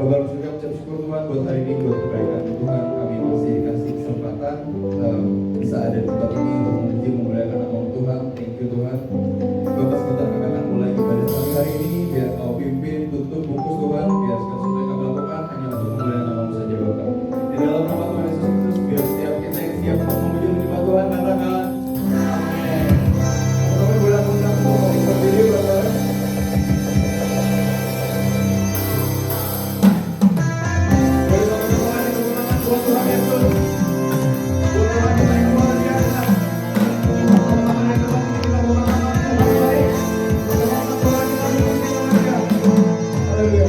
Bapak bersyukur, ucap syukur Tuhan buat hari ini, buat kebaikan Tuhan. Kami masih dikasih kesempatan bisa ada di tempat ini untuk memuji memuliakan nama Tuhan. Thank you Tuhan. Bapak sebentar kami akan mulai ibadah kami hari ini. Biar kau pimpin, tutup, bungkus Tuhan. Biar segala sesuatu yang kami lakukan hanya untuk memuliakan nama-Mu saja Bapak. Di dalam nama Tuhan Yesus Kristus, biar setiap kita yang siap untuk memuji menyembah Tuhan katakan amin. Teman-teman boleh undang untuk berdiri Bapak. Tuhan Yesus, Tuhan kita yang luar biasa. Teman-teman yang telah kita mengucapkan yang baik. Teman-teman Tuhan kita memuji mereka. Haleluya.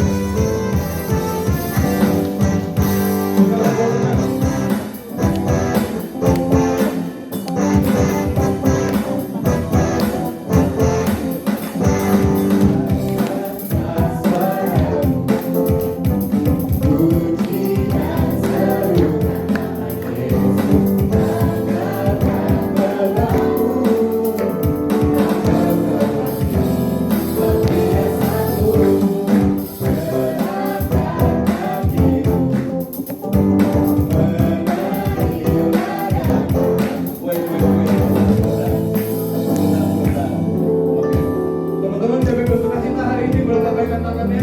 Teman-teman siapa yang bersuka cita hari ini boleh lambaikan tangannya.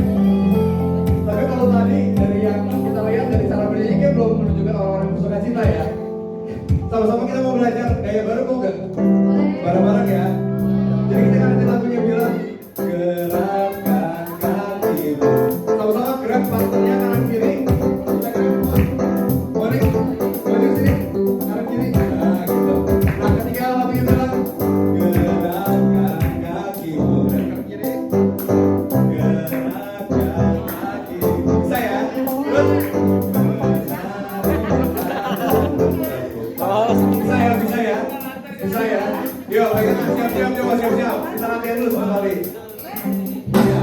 Tapi kalau tadi dari yang kita lihat dari cara bernyanyinya belum menunjukkan orang-orang yang bersuka cita ya. Sama-sama kita mau belajar gaya baru kok kan? Bareng-bareng ya. Jadi kita kan nanti lagunya bilang gerakkan kakimu. Sama-sama gerak pastelnya kanan kiri. Kita gerak balik sini kanan kiri. Nah gitu. Nah ketika lagunya bilang gerakkan kakimu kanan kiri. Gerakkan kakimu. Bisa ya? Terus bisa ya? Bisa ya? Yuk, siap-siap, coba siap-siap. Kita latihan dulu sekali. Ya.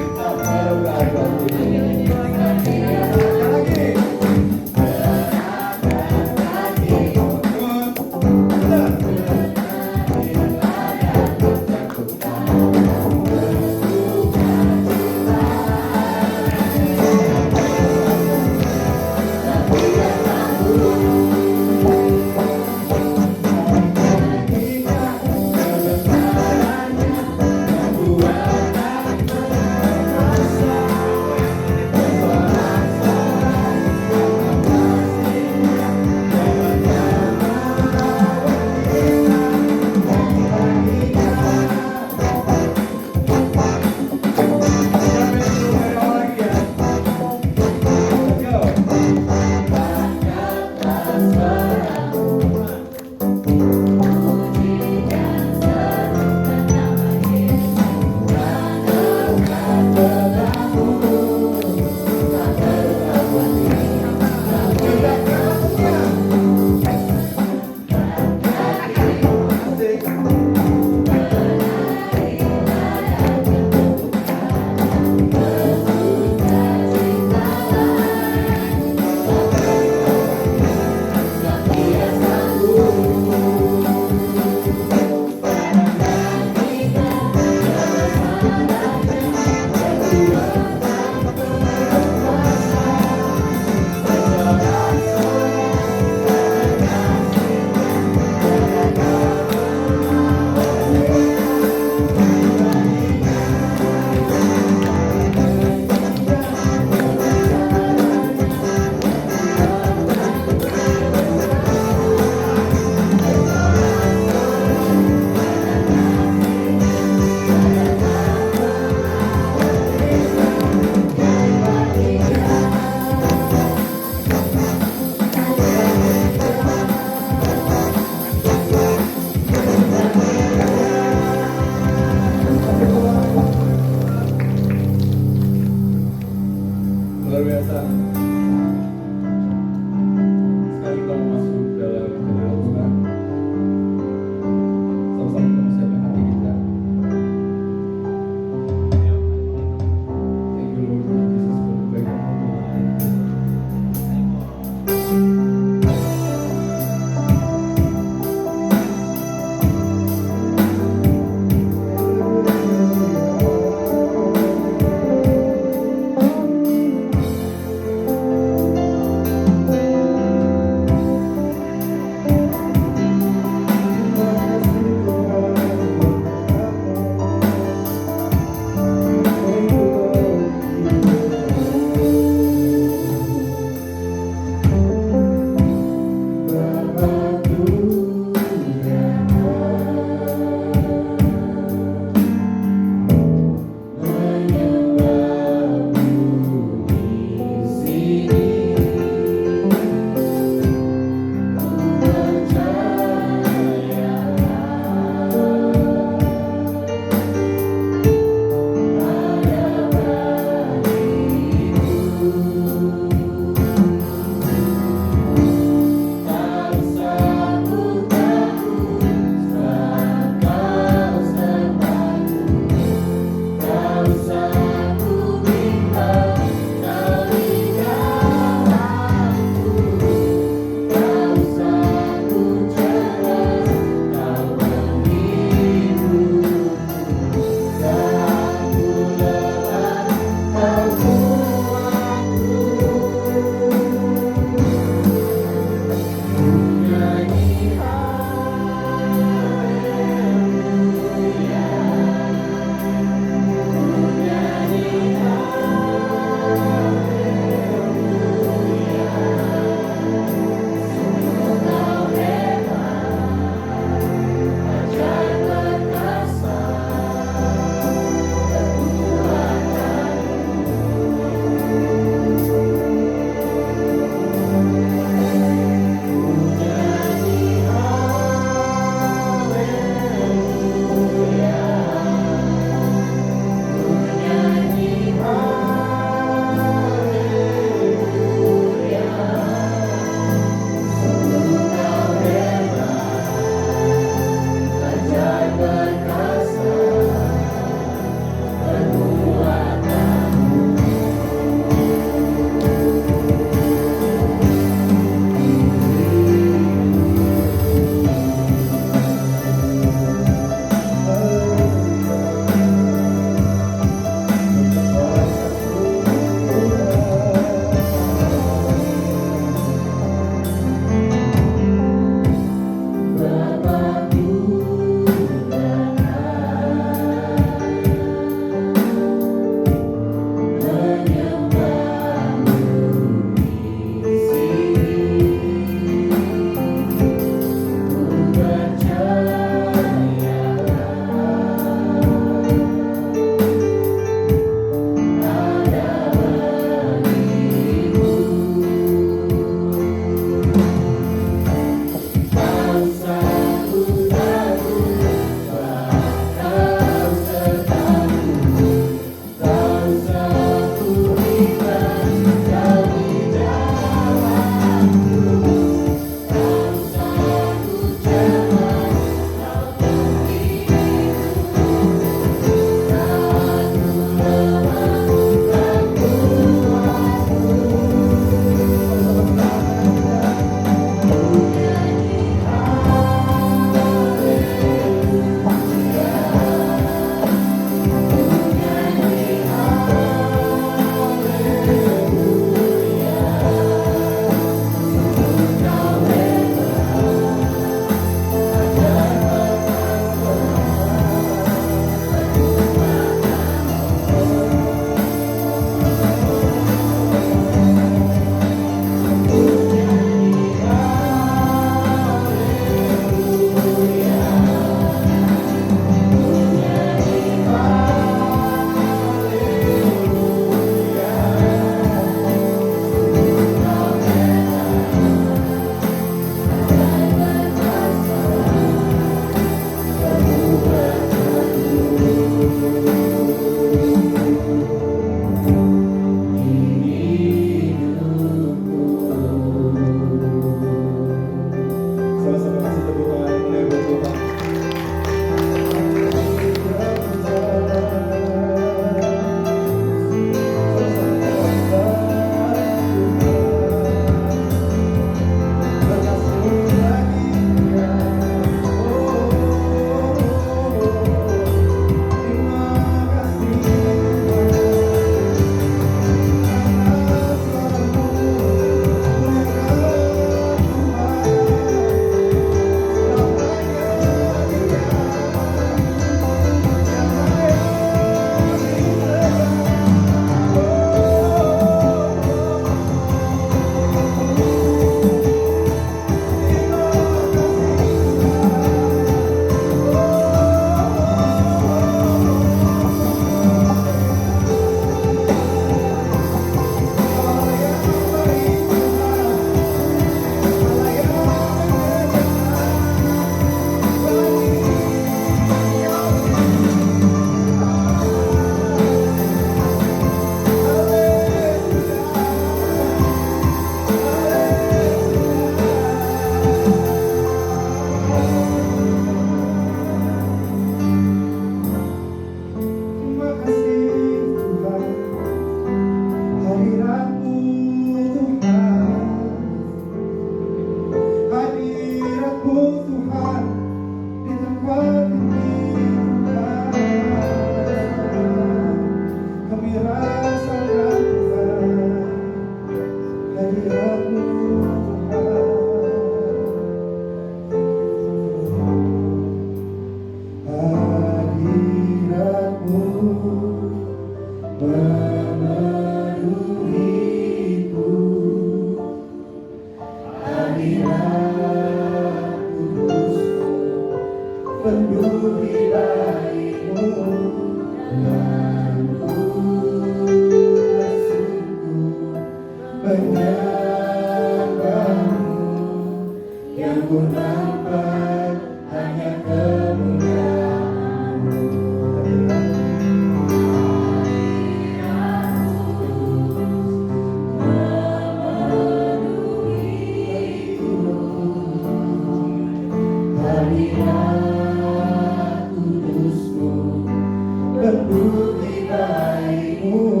baik-Mu.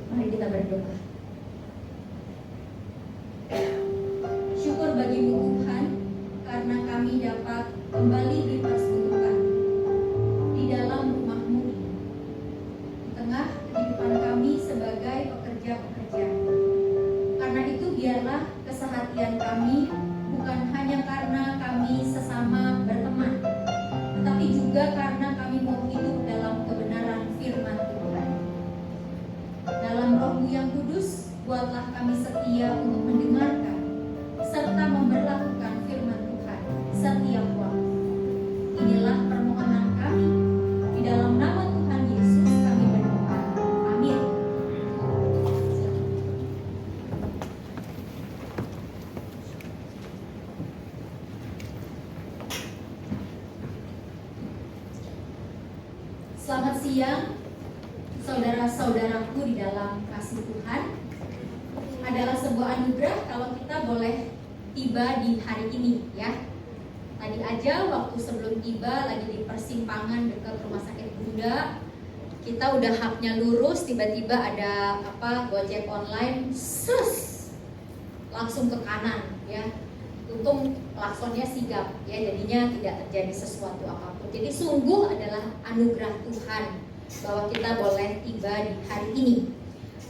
Mari kita berdoa. Syukur bagi-Mu Tuhan, karena kami dapat kembali dipersekutukan di dalam rumah-Mu, di tengah kehidupan kami sebagai pekerja-pekerja. Karena itu biarlah keseharian kami bukan hanya karena kami sesama berteman, tetapi juga karena kami mau hidup dalam kebenaran firman Tuhan. Dalam Roh-Mu yang kudus, buatlah kami setia untuk mendengarkan serta memberlakukan firman Tuhan setiap waktu. Inilah permohonan kami. Di dalam nama Tuhan Yesus kami berdoa. Amin. Selamat siang, saudara-saudaraku di dalam kasih Tuhan. Adalah sebuah anugerah kalau kita boleh tiba di hari ini, ya. Tadi aja waktu sebelum tiba lagi di persimpangan dekat rumah sakit Bunda, kita udah haknya lurus, tiba-tiba ada Gojek online, langsung ke kanan, ya. Untung klaksonnya sigap, ya, jadinya tidak terjadi sesuatu apapun. Jadi sungguh adalah anugerah Tuhan bahwa kita boleh tiba di hari ini.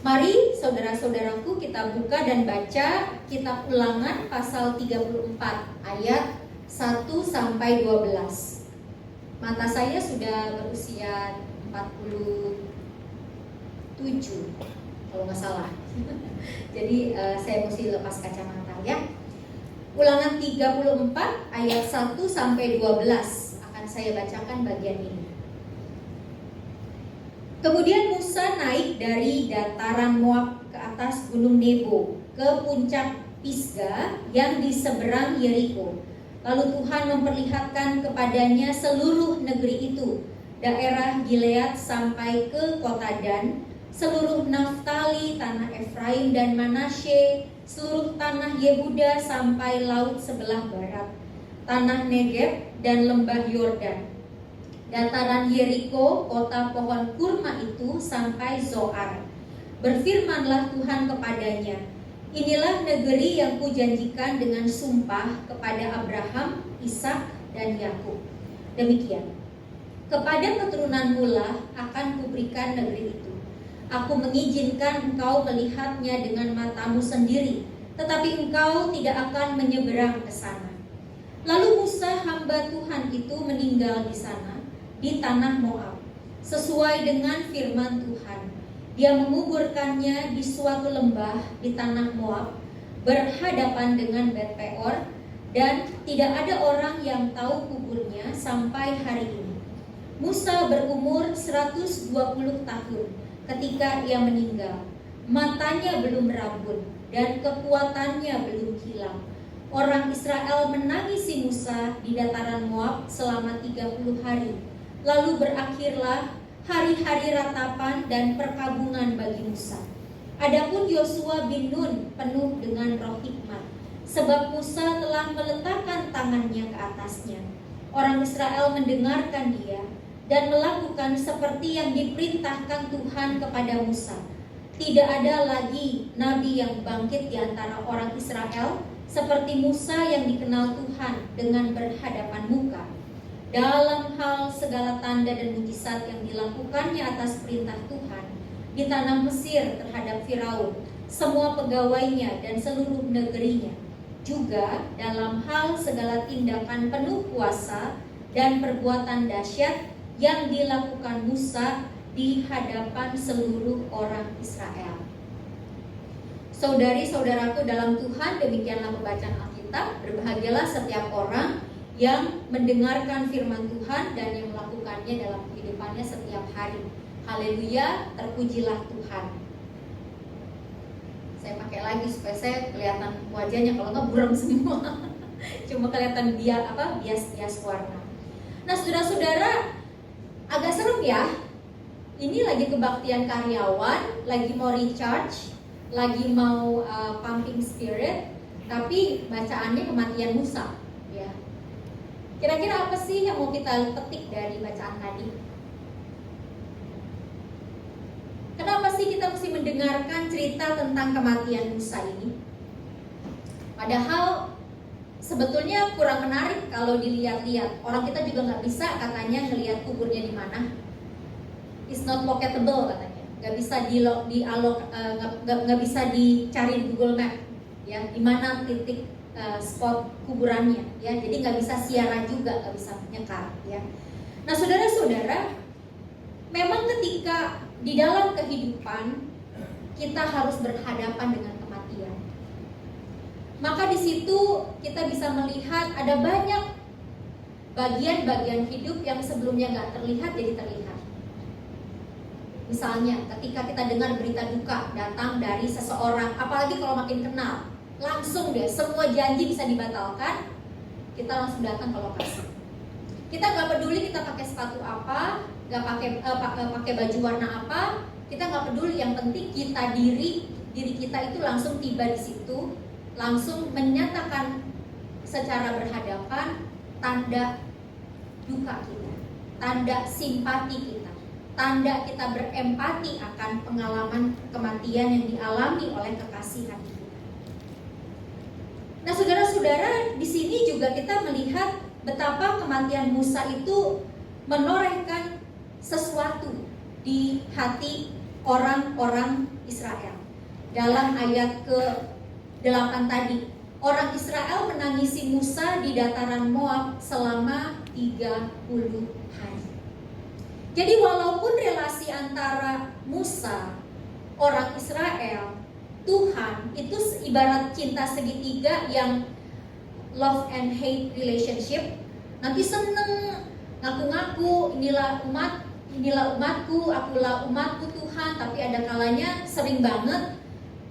Mari saudara-saudaraku kita buka dan baca kitab Ulangan pasal 34 ayat 1 sampai 12. Mata saya sudah berusia 47 kalau nggak salah. Jadi saya mesti lepas kacamata, ya. Ulangan 34 ayat 1 sampai 12 akan saya bacakan bagian ini. Kemudian Musa naik dari dataran Moab ke atas gunung Nebo ke puncak Pisga yang di seberang Yeriko. Lalu Tuhan memperlihatkan kepadanya seluruh negeri itu, daerah Gilead sampai ke kota Dan, seluruh Naftali, tanah Efraim dan Manasye, seluruh tanah Yehuda sampai laut sebelah barat, tanah Negeb dan lembah Yordan, dataran Yeriko, kota pohon kurma itu sampai Zoar. Berfirmanlah Tuhan kepadanya, inilah negeri yang kujanjikan dengan sumpah kepada Abraham, Ishak dan Yakub. Demikian, kepada keturunanmu lah akan kuberikan negeri itu. Aku mengizinkan engkau melihatnya dengan matamu sendiri, tetapi engkau tidak akan menyeberang ke sana. Lalu Musa hamba Tuhan itu meninggal di sana, di tanah Moab, sesuai dengan firman Tuhan. Dia menguburkannya di suatu lembah di tanah Moab, berhadapan dengan Bet Peor, dan tidak ada orang yang tahu kuburnya sampai hari ini. Musa berumur 120 tahun ketika ia meninggal. Matanya belum rabun dan kekuatannya belum hilang. Orang Israel menangisi Musa di dataran Moab selama 30 hari. Lalu berakhirlah hari-hari ratapan dan perkabungan bagi Musa. Adapun Yosua bin Nun penuh dengan roh hikmat, sebab Musa telah meletakkan tangannya ke atasnya. Orang Israel mendengarkan dia dan melakukan seperti yang diperintahkan Tuhan kepada Musa. Tidak ada lagi nabi yang bangkit di antara orang Israel seperti Musa yang dikenal Tuhan dengan berhadapan muka. Dalam hal segala tanda dan mujizat yang dilakukannya atas perintah Tuhan di tanah Mesir terhadap Firaun, semua pegawainya dan seluruh negerinya. Juga dalam hal segala tindakan penuh kuasa dan perbuatan dahsyat yang dilakukan Musa di hadapan seluruh orang Israel. Saudari-saudaraku dalam Tuhan, demikianlah pembacaan Alkitab. Berbahagialah setiap orang yang mendengarkan firman Tuhan dan yang melakukannya dalam kehidupannya setiap hari. Haleluya, terpujilah Tuhan. Saya pakai lagi supaya saya kelihatan wajahnya, kalau nggak buram semua. Cuma kelihatan bias-bias warna. Nah, saudara-saudara, agak serem ya. Ini lagi kebaktian karyawan, lagi mau recharge, lagi mau pumping spirit, tapi bacaannya kematian Musa. Ya. Kira-kira apa sih yang mau kita petik dari bacaan tadi? Kenapa sih kita mesti mendengarkan cerita tentang kematian Musa ini? Padahal sebetulnya kurang menarik kalau dilihat-lihat. Orang kita juga nggak bisa katanya ngelihat kuburnya di mana. It's not locatable katanya. Nggak bisa dicari di Google Map. Ya, di mana titik spot kuburannya. Ya, jadi nggak bisa siaran juga, nggak bisa nyekar. Ya. Nah, saudara-saudara, memang ketika di dalam kehidupan kita harus berhadapan dengan kematian. Maka di situ kita bisa melihat ada banyak bagian-bagian hidup yang sebelumnya nggak terlihat jadi terlihat. Misalnya ketika kita dengar berita duka datang dari seseorang, apalagi kalau makin kenal, langsung deh semua janji bisa dibatalkan, kita langsung datang ke lokasi. Kita nggak peduli kita pakai sepatu apa, nggak pakai baju warna apa, kita nggak peduli. Yang penting kita diri kita itu langsung tiba di situ, langsung menyatakan secara berhadapan tanda duka kita, tanda simpati kita, tanda kita berempati akan pengalaman kematian yang dialami oleh kekasih hati kita. Nah, saudara-saudara, di sini juga kita melihat betapa kematian Musa itu menorehkan sesuatu di hati orang-orang Israel. Dalam ayat ke-8 tadi, orang Israel menangisi Musa di dataran Moab selama 30 hari. Jadi walaupun relasi antara Musa, orang Israel, Tuhan itu ibarat cinta segitiga yang love and hate relationship. Nanti seneng, ngaku-ngaku inilah umatku, akulah umatku Tuhan, tapi ada kalanya sering banget.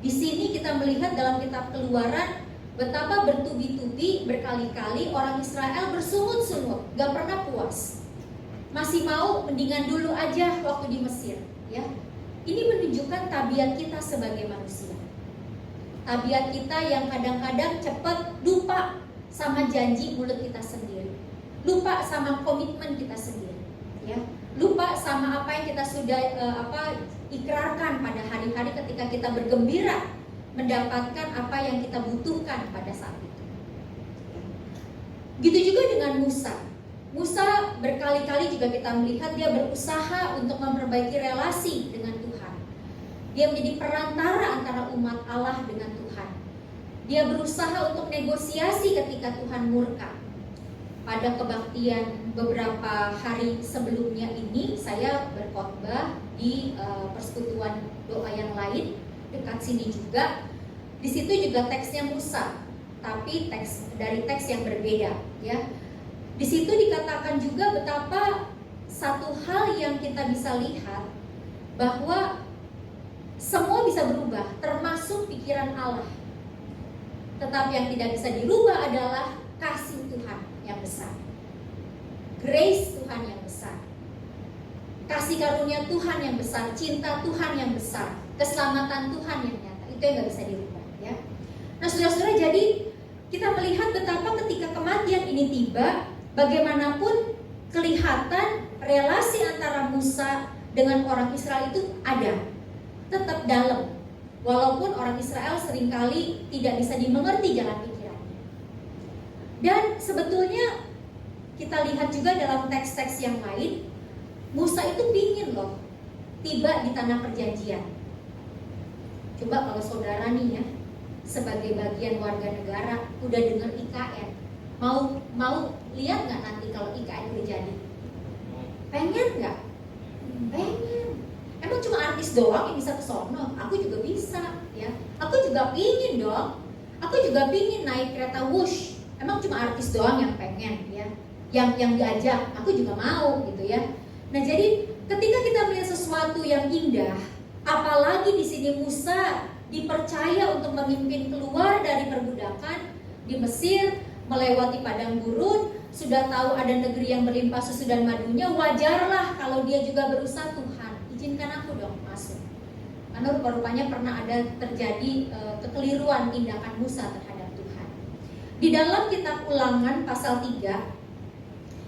Di sini kita melihat dalam kitab Keluaran betapa bertubi-tubi berkali-kali orang Israel bersungut-sungut, gak pernah puas. Masih mau mendingan dulu aja waktu di Mesir, ya. Ini menunjukkan tabiat kita sebagai manusia. Tabiat kita yang kadang-kadang cepat lupa sama janji mulut kita sendiri, lupa sama komitmen kita sendiri, ya. Lupa sama apa yang kita sudah ikrarkan pada hari-hari ketika kita bergembira mendapatkan apa yang kita butuhkan pada saat itu. Gitu juga dengan Musa. Musa berkali-kali juga kita melihat dia berusaha untuk memperbaiki relasi dengan Tuhan. Dia menjadi perantara antara umat Allah dengan Tuhan. Dia berusaha untuk negosiasi ketika Tuhan murka. Pada kebaktian beberapa hari sebelumnya ini, saya berkhotbah di persekutuan doa yang lain dekat sini juga. Di situ juga teksnya Musa, tapi dari teks yang berbeda, ya. Di situ dikatakan juga betapa satu hal yang kita bisa lihat bahwa semua bisa berubah, termasuk pikiran Allah. Tetapi yang tidak bisa dirubah adalah kasih Tuhan yang besar, grace Tuhan yang besar, kasih karunia Tuhan yang besar, cinta Tuhan yang besar, keselamatan Tuhan yang nyata. Itu yang gak bisa dirubah, ya. Nah, saudara-saudara, jadi kita melihat betapa ketika kematian ini tiba, bagaimanapun kelihatan relasi antara Musa dengan orang Israel itu ada, tetap dalam. Walaupun orang Israel seringkali tidak bisa dimengerti jalan pikirannya. Dan sebetulnya kita lihat juga dalam teks-teks yang lain, Musa itu pingin loh tiba di tanah perjanjian. Coba kalau saudara nih ya, sebagai bagian warga negara udah dengar IKN, mau lihat nggak nanti kalau IKN udah jadi? Pengen nggak? Pengen. Emang cuma artis doang yang bisa ke sono? Aku juga bisa, ya. Aku juga pingin dong. Aku juga pingin naik kereta Wush. Emang cuma artis doang yang pengen, ya. Yang diajak, aku juga mau, gitu ya. Nah, jadi ketika kita melihat sesuatu yang indah, apalagi di sini Musa dipercaya untuk memimpin keluar dari perbudakan di Mesir, melewati padang gurun, sudah tahu ada negeri yang berlimpah susu dan madunya, wajarlah kalau dia juga berusaha, Tuhan, izinkan aku dong masuk. Karena rupa-rupanya pernah ada terjadi kekeliruan tindakan Musa terhadap Tuhan. Di dalam kitab Ulangan pasal 3,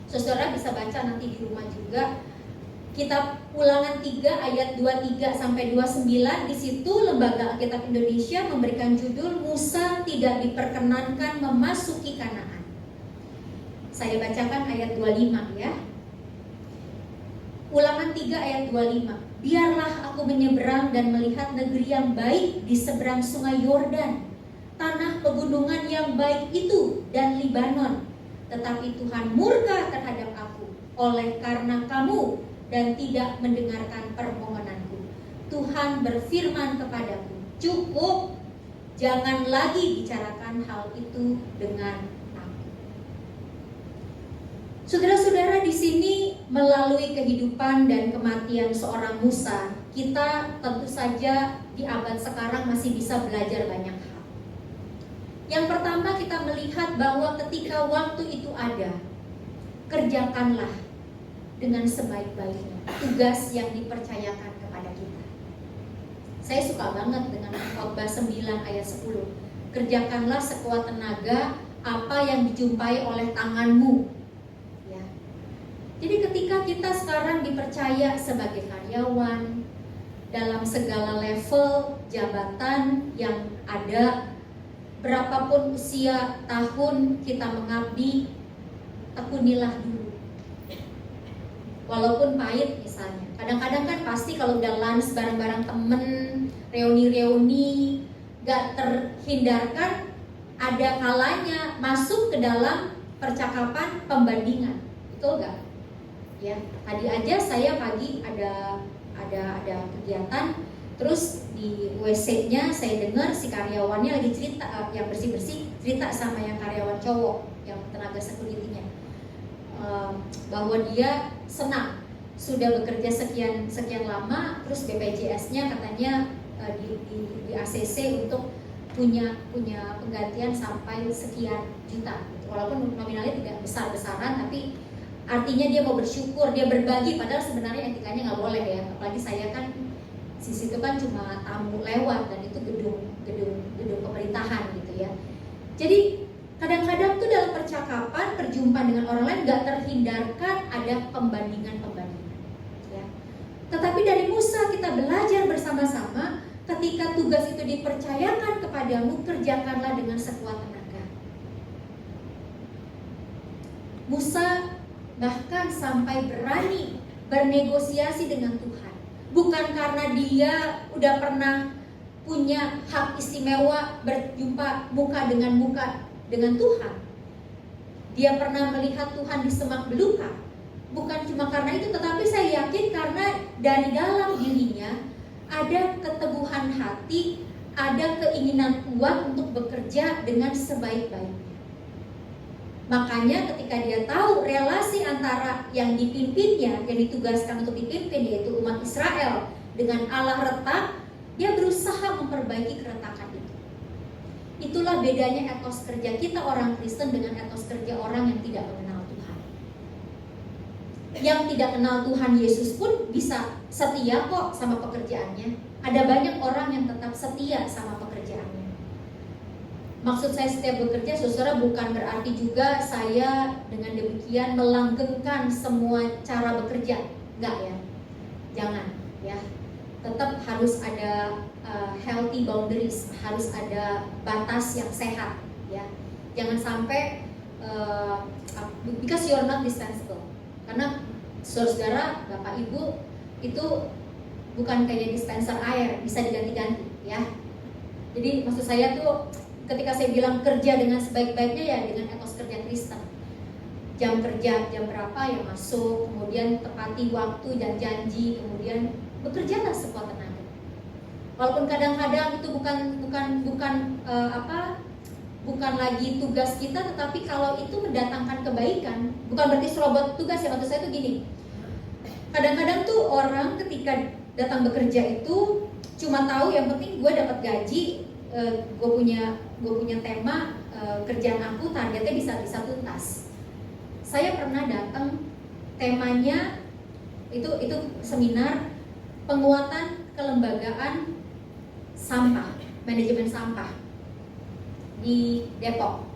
saudara bisa baca nanti di rumah juga. Kitab Ulangan 3 ayat 23 sampai 29, di situ Lembaga Alkitab Indonesia memberikan judul Musa tidak diperkenankan memasuki Kanaan. Saya bacakan ayat 25 ya. Ulangan 3 ayat 25. Biarlah aku menyeberang dan melihat negeri yang baik di seberang sungai Yordan, tanah pegunungan yang baik itu dan Libanon. Tetapi Tuhan murka terhadap aku oleh karena kamu dan tidak mendengarkan permohonanku. Tuhan berfirman kepadaku, cukup, jangan lagi bicarakan hal itu dengan aku. Saudara-saudara, di sini melalui kehidupan dan kematian seorang Musa, kita tentu saja di abad sekarang masih bisa belajar banyak hal. Yang pertama, kita melihat bahwa ketika waktu itu ada, kerjakanlah dengan sebaik-baiknya tugas yang dipercayakan kepada kita. Saya suka banget dengan Khotbah 9 ayat 10. Kerjakanlah sekuat tenaga apa yang dijumpai oleh tanganmu. Ya. Jadi ketika kita sekarang dipercaya sebagai karyawan dalam segala level jabatan yang ada, berapapun usia tahun kita mengabdi, tekunilah dulu. Walaupun pahit misalnya. Kadang-kadang kan pasti kalau udah lunch bareng-bareng temen, reuni-reuni, gak terhindarkan ada kalanya masuk ke dalam percakapan pembandingan. Betul gak? Ya, tadi aja saya pagi ada kegiatan, terus di WC-nya saya dengar si karyawannya lagi cerita, yang bersih-bersih cerita sama yang karyawan cowok, yang tenaga security-nya, bahwa dia senang sudah bekerja sekian lama, terus BPJS-nya katanya di ACC untuk punya penggantian sampai sekian juta. Walaupun nominalnya tidak besar-besaran, tapi artinya dia mau bersyukur, dia berbagi, padahal sebenarnya etikanya nggak boleh ya. Apalagi saya kan sisi itu kan cuma tamu lewat, dan itu gedung pemerintahan gitu ya. Jadi kadang-kadang tuh dalam percakapan, perjumpaan dengan orang lain gak terhindarkan ada pembandingan-pembandingan, ya. Tetapi dari Musa kita belajar bersama-sama, ketika tugas itu dipercayakan kepadamu, kerjakanlah dengan sekuat tenaga. Musa bahkan sampai berani bernegosiasi dengan Tuhan, bukan karena dia udah pernah punya hak istimewa berjumpa muka dengan Tuhan. Dia pernah melihat Tuhan di semak belukar. Bukan cuma karena itu, tetapi saya yakin karena dari dalam dirinya ada keteguhan hati, ada keinginan kuat untuk bekerja dengan sebaik-baiknya. Makanya ketika dia tahu relasi antara yang dipimpinnya, yang ditugaskan untuk dipimpin yaitu umat Israel dengan Allah retak, dia berusaha memperbaiki keretakan itu. Itulah bedanya etos kerja kita orang Kristen dengan etos kerja orang yang tidak mengenal Tuhan. Yang tidak kenal Tuhan Yesus pun bisa setia kok sama pekerjaannya. Ada banyak orang yang tetap setia sama pekerjaannya. Maksud saya setiap bekerja, saudara, bukan berarti juga saya dengan demikian melanggengkan semua cara bekerja. Enggak ya, jangan ya. Tetap harus ada healthy boundaries, harus ada batas yang sehat ya. Jangan sampai because you are not dispensable. Karena saudara, bapak ibu itu bukan kayak dispenser air, bisa diganti-ganti ya. Jadi maksud saya tuh ketika saya bilang kerja dengan sebaik-baiknya ya dengan etos kerja Kristen. Jam kerja jam berapa ya masuk, kemudian tepati waktu dan janji, kemudian bekerjalah sekuat tenaga. Walaupun kadang-kadang itu bukan lagi tugas kita, tetapi kalau itu mendatangkan kebaikan, bukan berarti serobot tugas ya. Maksud saya itu gini. Kadang-kadang tuh orang ketika datang bekerja itu cuma tahu yang penting gue dapat gaji, gue punya tema, kerjaan aku targetnya bisa tuntas. Saya pernah datang, temanya itu seminar penguatan kelembagaan sampah, manajemen sampah di Depok.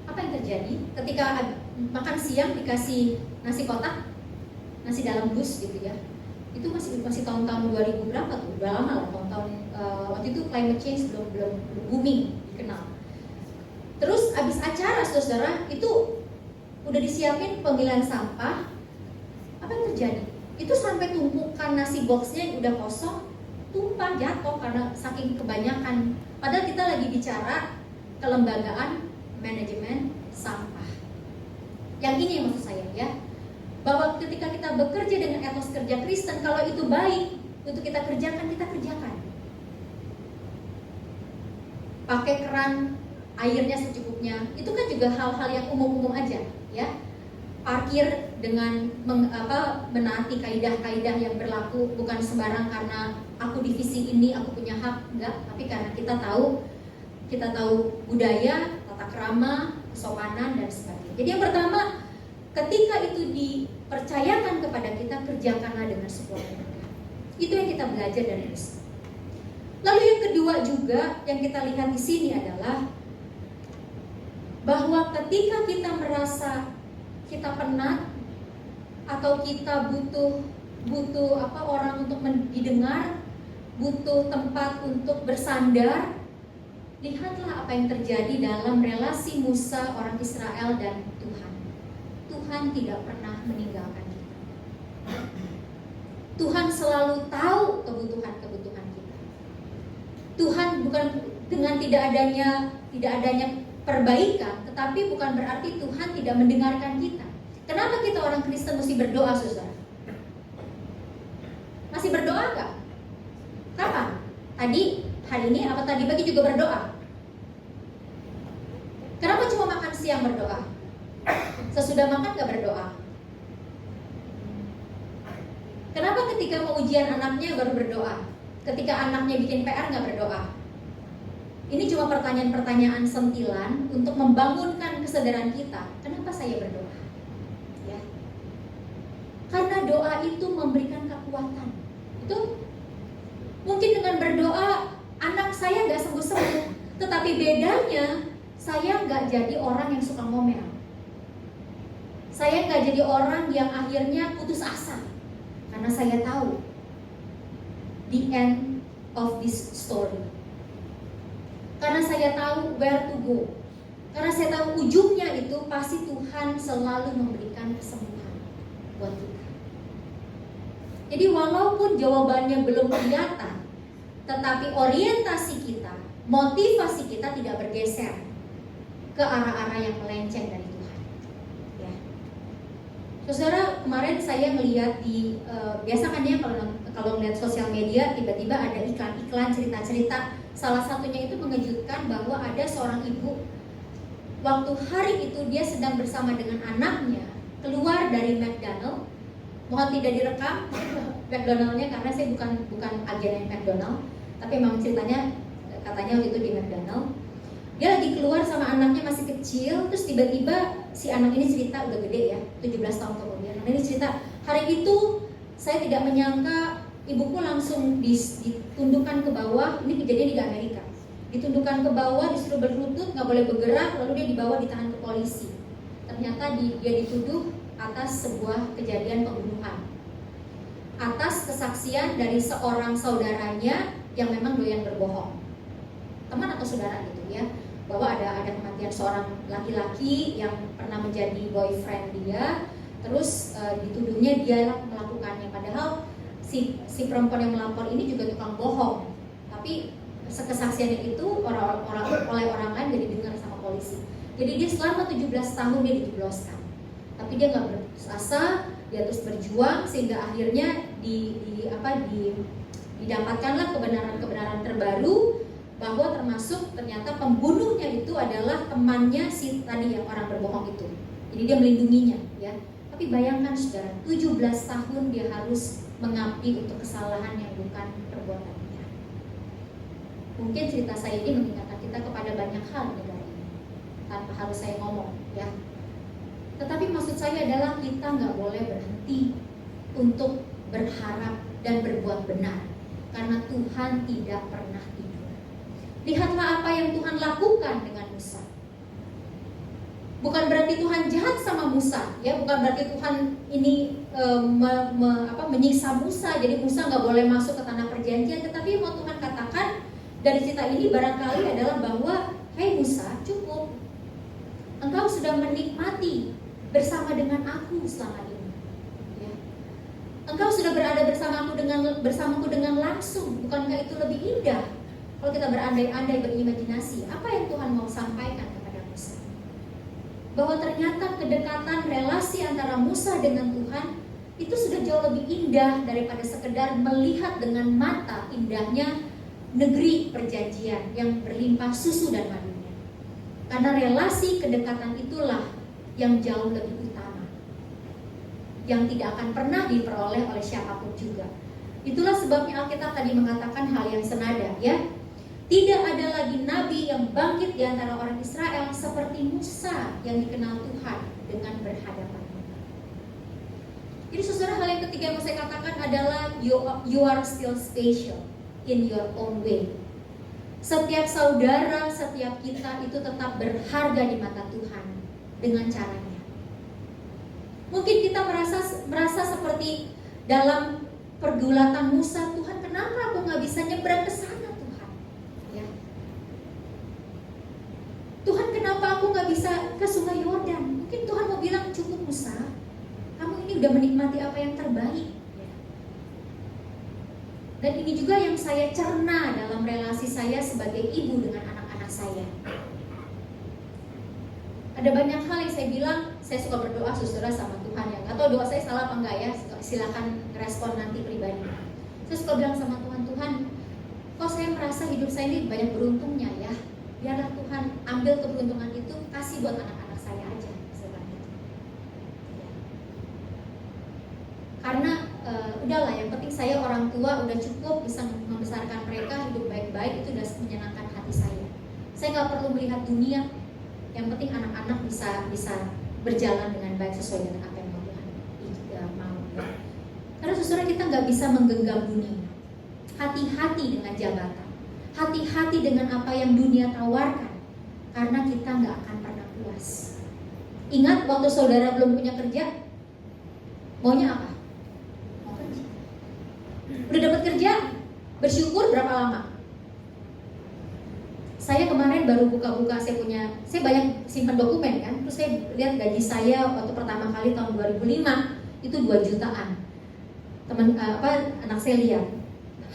Apa yang terjadi ketika makan siang dikasih nasi kotak, nasi dalam dus gitu ya? Itu masih tahun-tahun 2000 berapa tuh? Udah lama lah, tahun-tahun waktu itu climate change belum booming dikenal. Terus abis acara saudara itu udah disiapin pemilihan sampah. Apa yang terjadi? Itu sampai tumpukan nasi boxnya yang udah kosong tumpah jatuh karena saking kebanyakan. Padahal kita lagi bicara kelembagaan manajemen sampah. Yang ini yang maksud saya ya, bahwa ketika kita bekerja dengan etos kerja Kristen, kalau itu baik untuk kita kerjakan, kita kerjakan. Pakai keran airnya secukupnya, itu kan juga hal-hal yang umum-umum aja ya. Parkir dengan menaati kaidah-kaidah yang berlaku, bukan sembarang karena aku divisi ini aku punya hak, enggak, tapi karena kita tahu budaya, tata krama, kesopanan dan sebagainya. Jadi yang pertama, ketika itu dipercayakan kepada kita, kerjakanlah dengan sekuat tenaga. Itu yang kita belajar dari Yesus. Lalu yang kedua juga yang kita lihat di sini adalah bahwa ketika kita merasa kita penat atau kita butuh orang untuk didengar, butuh tempat untuk bersandar, lihatlah apa yang terjadi dalam relasi Musa, orang Israel dan Tuhan. Tuhan tidak pernah meninggalkan kita. Tuhan selalu tahu kebutuhan kita. Tuhan bukan dengan tidak adanya perbaikan, tetapi bukan berarti Tuhan tidak mendengarkan kita. Kenapa kita orang Kristen mesti berdoa, saudara? Masih berdoa nggak? Kapan? Hari ini apa tadi pagi juga berdoa? Kenapa cuma makan siang berdoa? Sesudah makan nggak berdoa? Kenapa ketika mau ujian anaknya baru berdoa? Ketika anaknya bikin PR nggak berdoa? Ini cuma pertanyaan-pertanyaan sentilan untuk membangunkan kesadaran kita. Kenapa saya berdoa? Ya. Karena doa itu memberikan kekuatan. Itu mungkin dengan berdoa anak saya nggak sembuh-sembuh, tetapi bedanya saya nggak jadi orang yang suka ngomel. Saya nggak jadi orang yang akhirnya putus asa, karena saya tahu the end of this story. Karena saya tahu where to go. Karena saya tahu ujungnya itu pasti Tuhan selalu memberikan kesembuhan buat kita. Jadi walaupun jawabannya belum kelihatan, tetapi orientasi kita, motivasi kita tidak bergeser ke arah-arah yang melenceng dari Tuhan. Ya. Saudara, kemarin saya melihat di biasa kan ya kalau melihat sosial media tiba-tiba ada iklan-iklan cerita-cerita. Salah satunya itu mengejutkan bahwa ada seorang ibu waktu hari itu dia sedang bersama dengan anaknya keluar dari McDonald. Mohon tidak direkam McDonald-nya karena saya bukan agen McDonald, tapi memang ceritanya katanya waktu itu di McDonald. Dia lagi keluar sama anaknya masih kecil, terus tiba-tiba si anak ini cerita, udah gede ya, 17 tahun kemudian. Anak ini cerita, hari itu saya tidak menyangka ibuku langsung ditundukkan ke bawah. Ini kejadian di Amerika. Ditundukkan ke bawah, disuruh berlutut, nggak boleh bergerak, lalu dia dibawa ditahan ke polisi. Ternyata dia dituduh atas sebuah kejadian pembunuhan, atas kesaksian dari seorang saudaranya yang memang doyan berbohong, teman atau saudara gitu ya, bahwa ada kematian seorang laki-laki yang pernah menjadi boyfriend dia, terus dituduhnya dia melakukannya, padahal si perempuan yang melapor ini juga tukang bohong, tapi kesaksiannya itu oleh orang lain jadi dengar sama polisi. Jadi dia selama 17 tahun dia dijebloskan, tapi dia nggak berputus asa, dia terus berjuang sehingga akhirnya didapatkanlah kebenaran terbaru, bahwa termasuk ternyata pembunuhnya itu adalah temannya si tadi yang orang berbohong itu. Jadi dia melindunginya ya. Tapi bayangkan saudara, 17 tahun dia harus mengabdi untuk kesalahan yang bukan perbuatannya. Mungkin cerita saya ini mengingatkan kita kepada banyak hal di negara ini, tanpa harus saya ngomong ya. Tetapi maksud saya adalah kita nggak boleh berhenti untuk berharap dan berbuat benar, karena Tuhan tidak pernah tidur. Lihatlah apa yang Tuhan lakukan dengan Musa. Bukan berarti Tuhan jahat sama Musa, ya, bukan berarti Tuhan ini menyiksa Musa, jadi Musa nggak boleh masuk ke tanah perjanjian. Tetapi mau Tuhan katakan dari cerita ini barangkali adalah bahwa, hei Musa, cukup. Engkau sudah menikmati bersama dengan aku selama ini. Ya. Engkau sudah berada bersamaku dengan langsung. Bukankah itu lebih indah? Kalau kita berandai-andai berimajinasi, apa yang Tuhan mau sampaikan kepada Musa? Bahwa ternyata kedekatan relasi antara Musa dengan Tuhan itu sudah jauh lebih indah daripada sekedar melihat dengan mata indahnya negeri perjanjian yang berlimpah susu dan madunya. Karena relasi kedekatan itulah yang jauh lebih utama, yang tidak akan pernah diperoleh oleh siapapun juga. Itulah sebabnya Alkitab tadi mengatakan hal yang senada ya. Tidak ada lagi nabi yang bangkit di antara orang Israel seperti Musa yang dikenal Tuhan dengan berhadapan. Jadi saudara, hal yang ketiga yang mau saya katakan adalah you are still special in your own way. Setiap saudara, setiap kita itu tetap berharga di mata Tuhan dengan caranya. Mungkin kita merasa seperti dalam pergulatan Musa, Tuhan kenapa aku nggak bisa nyebrang ke sana Tuhan? Ya. Tuhan kenapa aku nggak bisa ke Sungai Yordan? Mungkin Tuhan mau bilang cukup Musa, kamu ini udah menikmati apa yang terbaik. Ya. Dan ini juga yang saya cerna dalam relasi saya sebagai ibu dengan anak-anak saya. Ada banyak hal yang saya bilang, saya suka berdoa saudara sama Tuhan ya. Atau doa saya salah apa enggak ya, silakan respon nanti pribadi. Saya suka bilang sama Tuhan, Tuhan, kok saya merasa hidup saya ini banyak beruntungnya ya. Biarlah Tuhan ambil keberuntungan itu, kasih buat anak-anak saya aja. Seperti itu. Ya. Karena udahlah, yang penting saya orang tua udah cukup bisa membesarkan mereka hidup baik-baik, itu udah menyenangkan hati saya. Saya nggak perlu melihat dunia. Yang penting anak-anak bisa berjalan dengan baik sesuai dengan apa yang Tuhan mau. Karena saudara, kita nggak bisa menggenggam dunia. Hati-hati dengan jabatan, hati-hati dengan apa yang dunia tawarkan, karena kita nggak akan pernah puas. Ingat waktu saudara belum punya kerja, maunya apa? Mau kerja. Udah dapat kerja, bersyukur berapa lama? Saya kemarin baru buka-buka, saya banyak simpan dokumen kan, terus saya lihat gaji saya waktu pertama kali tahun 2005 itu 2 jutaan. Anak saya lihat,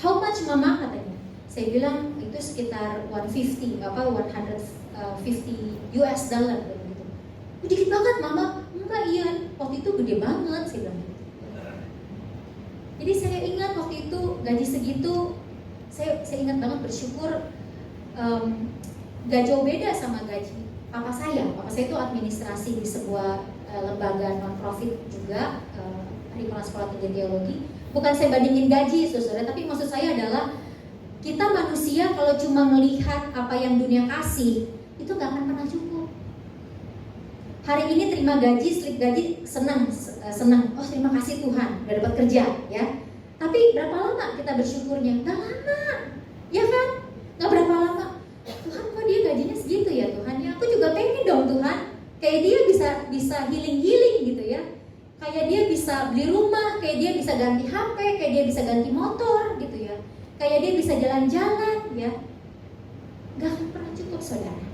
how much mama katanya? Saya bilang itu sekitar 150 US dollar gitu. Dikit banget mama. Enggak, iya, waktu itu gede banget saya bilang gitu. Jadi saya ingat waktu itu gaji segitu, saya ingat banget bersyukur. Gak jauh beda sama gaji papa saya itu administrasi di sebuah lembaga non-profit juga, Himpunan Sekolah Tinggi Teologi. Bukan saya bandingin gaji, saudara, tapi maksud saya adalah kita manusia kalau cuma melihat apa yang dunia kasih, itu gak akan pernah cukup. Hari ini terima gaji, slip gaji, senang. Oh, terima kasih Tuhan, udah dapat kerja, ya. Tapi berapa lama kita bersyukurnya? Gak lama, ya kan? Gak berapa lama. Tuhan, kok dia gajinya segitu ya Tuhan? Ya aku juga pengen dong Tuhan. Kayak dia bisa healing gitu ya. Kayak dia bisa beli rumah, kayak dia bisa ganti HP, kayak dia bisa ganti motor gitu ya. Kayak dia bisa jalan-jalan ya. Gak akan pernah cukup, saudara.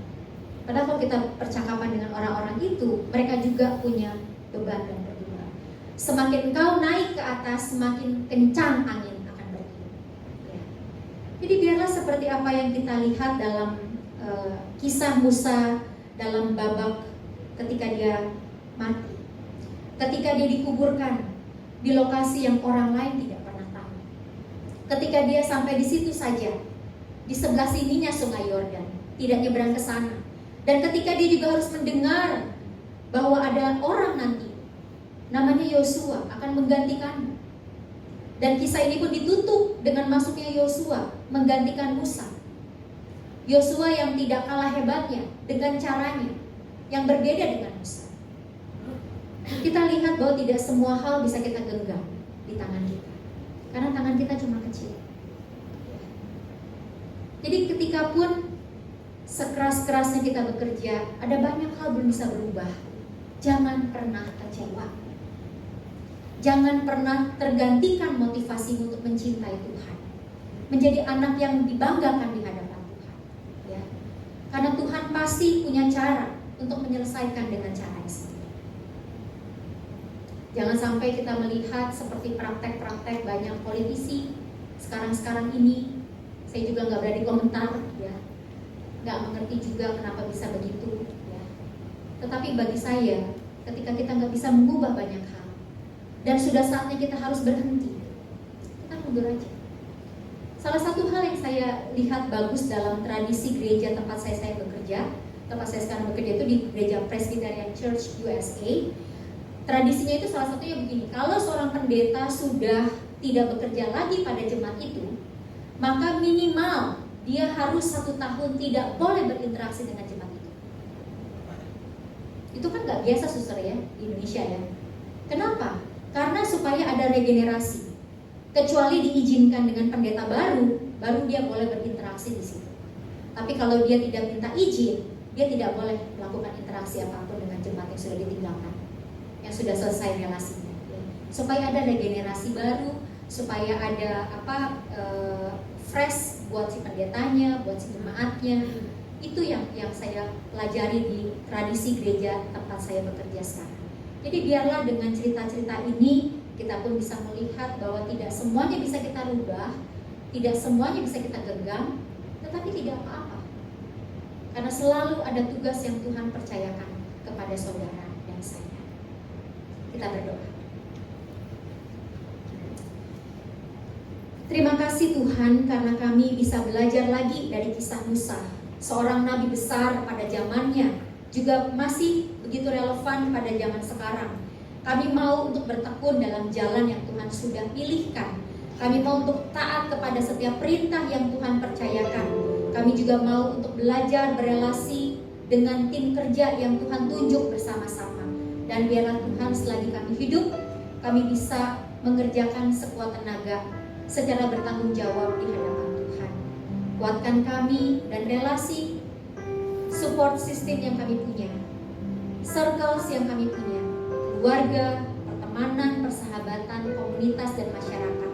Padahal kalau kita percakapan dengan orang-orang itu, mereka juga punya beban dan pergumulan. Semakin kau naik ke atas, semakin kencang angin akan bertiup. Ya. Jadi biarlah seperti apa yang kita lihat dalam kisah Musa dalam babak ketika dia mati, ketika dia dikuburkan di lokasi yang orang lain tidak pernah tahu, ketika dia sampai di situ saja, di sebelah sininya Sungai Yordan, tidak nyebrang ke sana. Dan ketika dia juga harus mendengar bahwa ada orang nanti namanya Yosua akan menggantikanmu. Dan kisah ini pun ditutup dengan masuknya Yosua menggantikan Musa. Yosua yang tidak kalah hebatnya dengan caranya yang berbeda dengan Musa. Kita lihat bahwa tidak semua hal bisa kita genggam di tangan kita, karena tangan kita cuma kecil. Jadi ketika pun sekeras-kerasnya kita bekerja, ada banyak hal belum bisa berubah. Jangan pernah kecewa. Jangan pernah tergantikan motivasi untuk mencintai Tuhan, menjadi anak yang dibanggakan di hadapan Tuhan, ya. Karena Tuhan pasti punya cara untuk menyelesaikan dengan cara sendiri. Jangan sampai kita melihat seperti praktek-praktek banyak politisi sekarang ini. Saya juga nggak berani komentar, ya. Nggak mengerti juga kenapa bisa begitu, ya. Tetapi bagi saya, ketika kita nggak bisa mengubah banyak hal dan sudah saatnya kita harus berhenti, kita mundur aja. Salah satu hal yang saya lihat bagus dalam tradisi gereja tempat saya bekerja, tempat saya sekarang bekerja itu di gereja Presbyterian Church USA. Tradisinya itu salah satunya begini: kalau seorang pendeta sudah tidak bekerja lagi pada jemaat itu, maka minimal dia harus 1 tahun tidak boleh berinteraksi dengan jemaat itu. Itu kan gak biasa, suster, ya, di Indonesia, ya. Kenapa? Karena supaya ada regenerasi. Kecuali diizinkan dengan pendeta baru dia boleh berinteraksi di situ. Tapi kalau dia tidak minta izin, dia tidak boleh melakukan interaksi apapun dengan jemaat yang sudah ditinggalkan, yang sudah selesai relasinya, ya. Supaya ada regenerasi baru, supaya ada fresh buat si pendetanya, buat si jemaatnya. Itu yang saya pelajari di tradisi gereja tempat saya bekerja sekarang. Jadi biarlah dengan cerita-cerita ini kita pun bisa melihat bahwa tidak semuanya bisa kita rubah, tidak semuanya bisa kita genggam, tetapi tidak apa-apa. Karena selalu ada tugas yang Tuhan percayakan kepada saudara dan saya. Kita berdoa. Terima kasih Tuhan karena kami bisa belajar lagi dari kisah Musa, seorang nabi besar pada zamannya, juga masih begitu relevan pada zaman sekarang. Kami mau untuk bertekun dalam jalan yang Tuhan sudah pilihkan. Kami mau untuk taat kepada setiap perintah yang Tuhan percayakan. Kami juga mau untuk belajar berelasi dengan tim kerja yang Tuhan tunjuk bersama-sama. Dan biarlah Tuhan selagi kami hidup, kami bisa mengerjakan sekuat tenaga secara bertanggung jawab di hadapan Tuhan. Kuatkan kami dan relasi, support system yang kami punya, circles yang kami punya, keluarga, pertemanan, persahabatan, komunitas, dan masyarakat.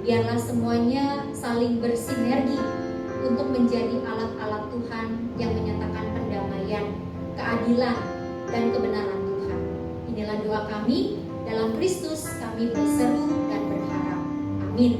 Biarlah semuanya saling bersinergi untuk menjadi alat-alat Tuhan yang menyatakan pendamaian, keadilan, dan kebenaran Tuhan. Inilah doa kami, dalam Kristus kami berseru dan berharap. Amin.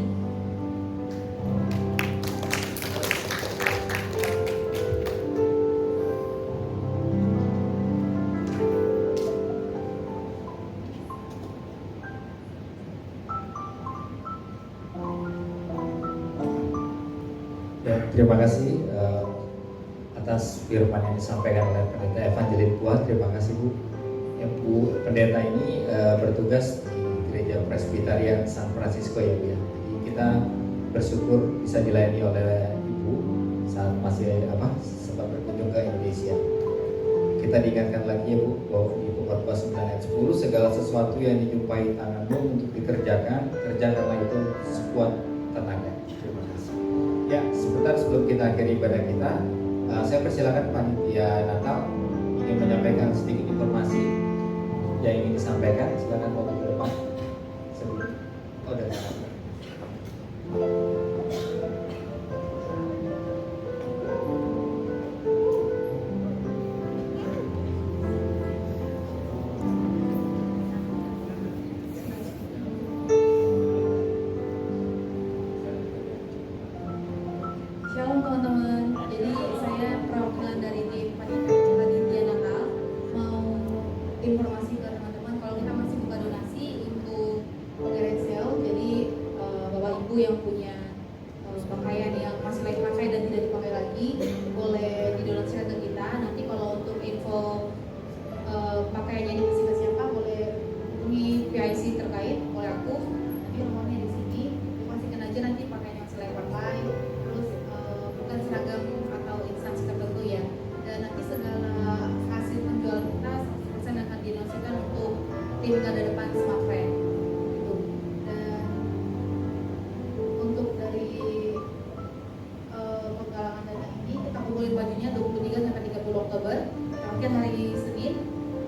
Terima kasih atas firman yang disampaikan oleh Pendeta Evangeline Puat. Terima kasih Bu. Ya, Bu Pendeta ini bertugas di Gereja Presbyterian San Francisco ya Bu ya. Jadi kita bersyukur bisa dilayani oleh Ibu saat masih sempat berkunjung ke Indonesia. Kita diingatkan lagi ya Bu bahwa di Khotbah 9 ayat 10, segala sesuatu yang dijumpai tanganmu untuk dikerjakan, kerjakanlah itu sekuat tenaga. Terima kasih. Ya, sebentar sebelum kita akhiri ibadah kita, saya persilakan panitia Natal ingin menyampaikan sedikit informasi yang ingin disampaikan. Silakan waktu ke depan. Sebelum dari Shalom teman-teman. Jadi saya perwakilan dari tim panitia Natal mau informasi ke teman-teman kalau kita masih buka donasi untuk garage sale. Jadi bapak ibu yang punya pakaian yang masih layak pakai dan tidak dipakai lagi boleh didonasikan ke kita. Nanti kalau untuk info pakaiannya dikasih ke siapa boleh hubungi PIC terkait oleh aku. Nanti nomornya di sini. Pastikan aja nanti pakaiannya masih layak pakai. Bukan seragam atau instansi tertentu ya. Dan nanti segala hasil penjualan kita 100% akan didonasikan untuk tim garda depan Smart Friend gitu. Dan untuk dari penggalangan dana ini kita kumpulin bajunya 23 sampai 30 Oktober. Terakhir hari Senin.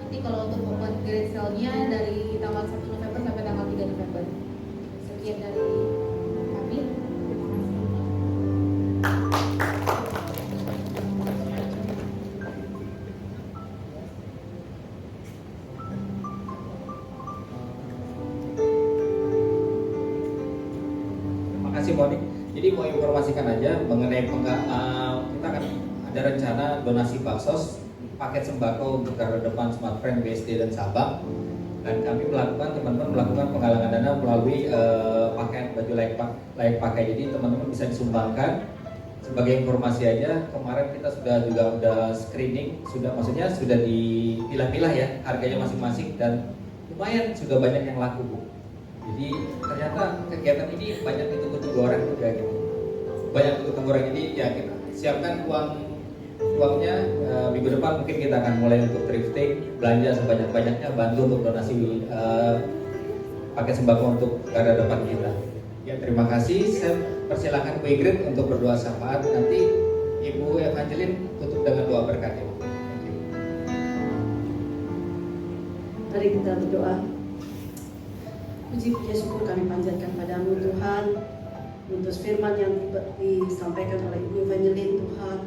Nanti kalau untuk open garage sale-nya dari tanggal 1 November sampai tanggal 3 November. Sekian dari kami. Terima kasih Monik. Jadi mau informasikan aja mengenai kita akan ada rencana donasi baksos, paket sembako untuk garda depan Smart Friend BSD dan Sabang. Dan kami teman-teman melakukan penggalangan dana melalui pakaian baju layak pakai. Jadi teman-teman bisa disumbangkan. Sebagai informasi aja, kemarin kita udah screening, sudah dipilah-pilah ya harganya masing-masing dan lumayan sudah banyak yang laku Bu. Jadi ternyata kegiatan ini banyak ditunggu-tunggu orang juga gitu. Banyak ditunggu orang, jadi ya kita siapkan uangnya minggu depan mungkin kita akan mulai untuk thrifting, belanja sebanyak-banyaknya, bantu untuk donasi paket sembako untuk garda depan kita. Ya terima kasih. Saya persilakan Bu Ingrid untuk berdoa syafaat. Nanti Ibu Evangeline tutup dengan doa berkat ya. Mari kita berdoa. Puji syukur kami panjatkan padamu Tuhan untuk firman yang disampaikan oleh Ibu Evangeline Tuhan.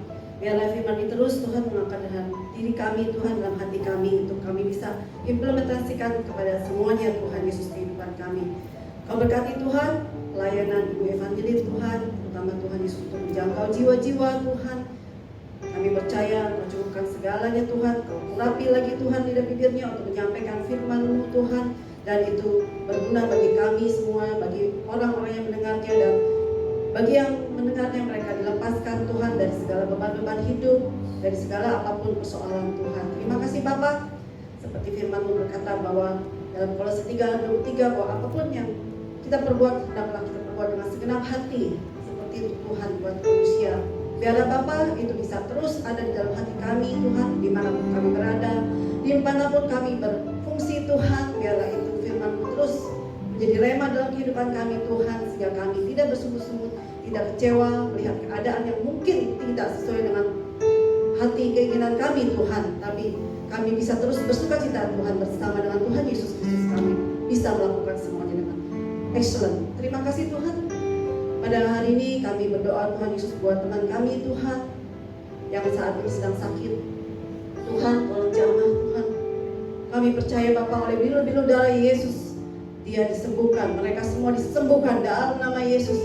Biarlah firman ini terus Tuhan mengangkat dalam diri kami Tuhan, dalam hati kami untuk kami bisa implementasikan kepada semuanya Tuhan Yesus kehidupan kami. Kau berkati Tuhan pelayanan Ibu Evangeline Tuhan, terutama Tuhan Yesus untuk menjangkau jiwa-jiwa Tuhan. Kami percaya Kau cukupkan segalanya Tuhan, Kau urapi lagi Tuhan lidah bibirnya untuk menyampaikan firman-Mu Tuhan. Dan itu berguna bagi kami semua, bagi orang-orang yang mendengarnya dan bagi yang mendengarnya mereka dilepaskan Tuhan dari segala beban-beban hidup, dari segala apapun persoalan Tuhan. Terima kasih Bapak. Seperti firman-Mu berkata bahwa dalam Kolose 3:23 bahwa apapun yang kita perbuat, hendaklah kita perbuat dengan segenap hati seperti itu Tuhan buat manusia. Biarlah Bapa itu bisa terus ada di dalam hati kami Tuhan, dimanapun kami berada, dimanapun kami berfungsi Tuhan. Biarlah itu firman-Mu terus menjadi rema dalam kehidupan kami Tuhan, sehingga kami tidak bersungut-sungut, tidak kecewa melihat keadaan yang mungkin tidak sesuai dengan hati keinginan kami Tuhan, tapi kami bisa terus bersukacita Tuhan bersama dengan Tuhan Yesus Kristus. Kami bisa melakukan semuanya dengan excellent. Terima kasih Tuhan. Pada hari ini kami berdoa Tuhan Yesus buat teman kami Tuhan yang saat ini sedang sakit. Tuhan tolong jamah Tuhan. Kami percaya Bapa oleh bilu-bilu darah Yesus dia disembuhkan. Mereka semua disembuhkan dalam nama Yesus.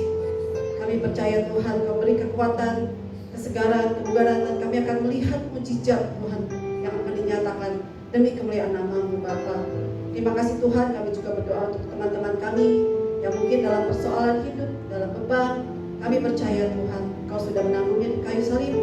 Kami percaya Tuhan Kau beri kekuatan, kesegaran, kebugaran, dan kami akan melihat mujizat Tuhan yang akan dinyatakan demi kemuliaan nama-Mu Bapa. Terima kasih Tuhan. Kami juga berdoa untuk teman-teman kami yang mungkin dalam persoalan hidup, dalam beban. Kami percaya Tuhan Kau sudah menanggungnya di kayu salib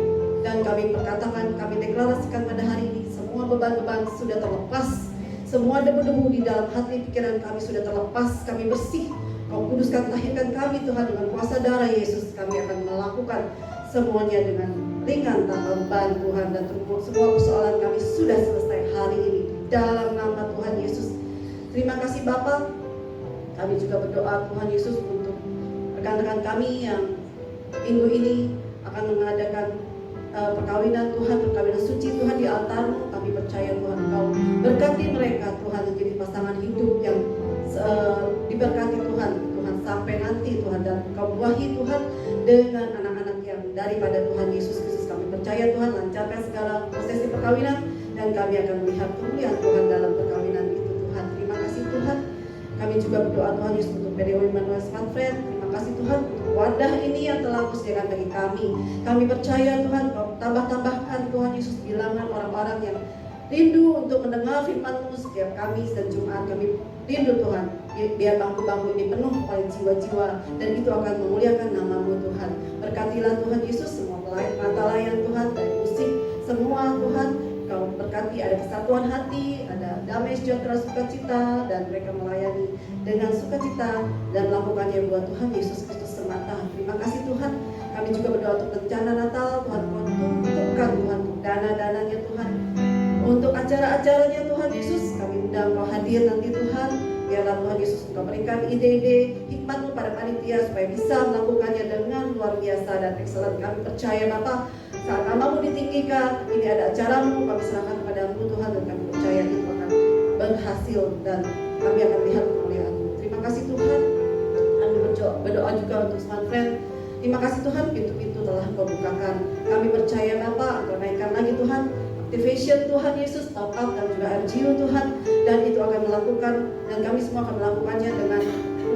Dan kami perkatakan, kami deklarasikan pada hari ini, semua beban-beban sudah terlepas, semua debu-debu di dalam hati pikiran kami sudah terlepas, kami bersih. Kau kuduskan, tahirkan kami Tuhan dengan kuasa darah Yesus. Kami akan melakukan semuanya dengan ringan tanpa beban Tuhan, dan semua persoalan kami sudah selesai hari ini dalam nama Tuhan Yesus. Terima kasih Bapa. Kami juga berdoa Tuhan Yesus untuk rekan-rekan kami yang minggu ini akan mengadakan perkawinan Tuhan, perkawinan suci Tuhan di altar-Mu. Kami percaya Tuhan Kau berkati mereka Tuhan, menjadi pasangan hidup yang diberkati Tuhan sampai nanti Tuhan, dan Kau buahi Tuhan dengan anak-anak yang daripada Tuhan Yesus Kristus. Kami percaya Tuhan, lancarkan segala prosesi perkawinan, dan kami akan melihat kemuliaan Tuhan dalam perkawinan itu Tuhan. Terima kasih Tuhan. Kami juga berdoa Tuhan Yesus untuk PDO Immanuel Smart Friend. Terima kasih Tuhan untuk wadah ini yang telah Kau sediakan bagi kami. Kami percaya Tuhan, Kau tambahkan Tuhan Yesus bilangan orang-orang yang rindu untuk mendengar firman-Mu setiap Kamis dan Jumat. Kami rindu Tuhan, biar bangku-bangku ini penuh oleh jiwa-jiwa, dan itu akan memuliakan nama-Mu Tuhan. Berkatilah Tuhan Yesus semua pelayan Tuhan, dari musik semua Tuhan. Kau berkati, ada kesatuan hati, ada damai sejahtera sukacita, dan mereka melayani dengan sukacita dan melakukannya buat Tuhan Yesus Kristus semata. Terima kasih Tuhan. Kami juga berdoa untuk rencana Natal Tuhan, Kau tunjukkan Tuhan dana-dananya Tuhan, untuk acara-acaranya Tuhan Yesus. Kami undang Kau hadir nanti Tuhan. Biarlah Tuhan Yesus Engkau berikan ide-ide hikmat-Mu pada panitia supaya bisa melakukannya dengan luar biasa dan excellent. Kami percaya Bapa, saat nama-Mu ditinggikan, ini ada acara-Mu, kami serahkan kepada-Mu Tuhan, dan kami percaya itu akan berhasil dan kami akan lihat kemuliaan-Mu. Terima kasih Tuhan. Kami berdoa juga untuk Smart Friend. Terima kasih Tuhan, pintu-pintu telah Kau bukakan. Kami percaya Bapa, Engkau naikkan lagi Tuhan activation Tuhan Yesus, top up dan juga RGU Tuhan, dan itu akan melakukan, dan kami semua akan melakukannya dengan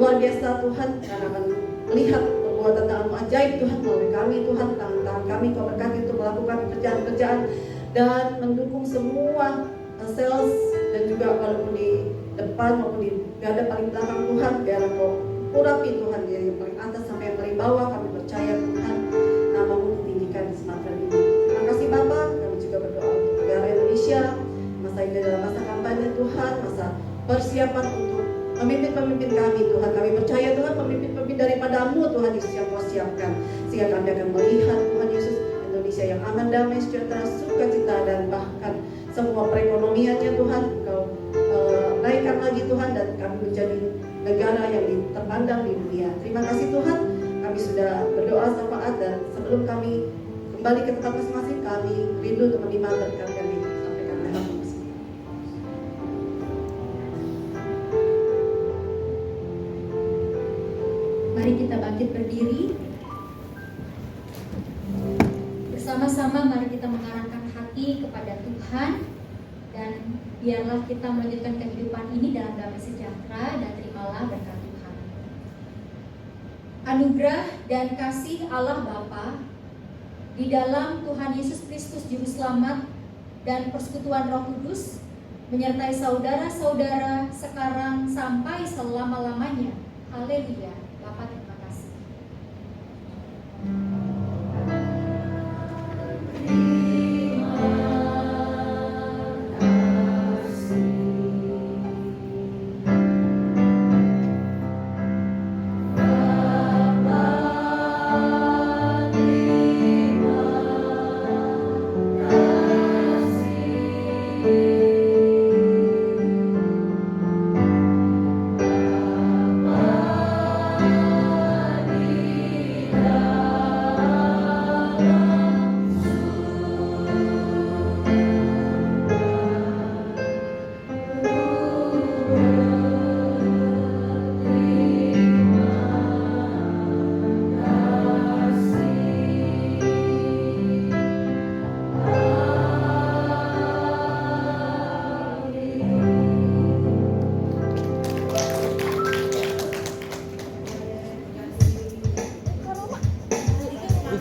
luar biasa Tuhan, karena akan melihat perbuatan tangan-Mu ajaib Tuhan melalui kami Tuhan. Tangan kami Kau berkati untuk melakukan pekerjaan-pekerjaan dan mendukung semua sales, dan juga walaupun di depan maupun di garda paling belakang Tuhan, biar Kau urapi Tuhan dari yang paling atas sampai yang paling bawah. Kami percaya Tuhan, nama-Mu ditinggikan di semacam ini. Terima kasih Bapak. Kami juga berdoa untuk negara Indonesia, masa ini adalah masa kampanye Tuhan, masa persiapan untuk pemimpin-pemimpin kami Tuhan. Kami percaya Tuhan, pemimpin-pemimpin daripada-Mu Tuhan Yesus yang Kau siapkan, sehingga kami akan melihat Tuhan Yesus Indonesia yang aman, damai, sejahtera, sukacita, dan bahkan semua perekonomiannya Tuhan Kau naikkan lagi Tuhan, dan kami menjadi negara yang terpandang di dunia. Terima kasih Tuhan. Kami sudah berdoa syafaat, dan sebelum kami kembali ke tempat masing-masing, kami rindu untuk menerima berkat yang disampaikan oleh Bapak. Mari kita bangkit berdiri. Bersama-sama mari kita mengarahkan hati kepada Tuhan, dan biarlah kita melanjutkan kehidupan ini dalam damai sejahtera, dan terimalah berkat Tuhan. Anugerah dan kasih Allah Bapa di dalam Tuhan Yesus Kristus Juru Selamat dan persekutuan Roh Kudus menyertai saudara-saudara sekarang sampai selama-lamanya. Haleluya. Bapa, terima kasih.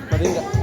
Pada enggak?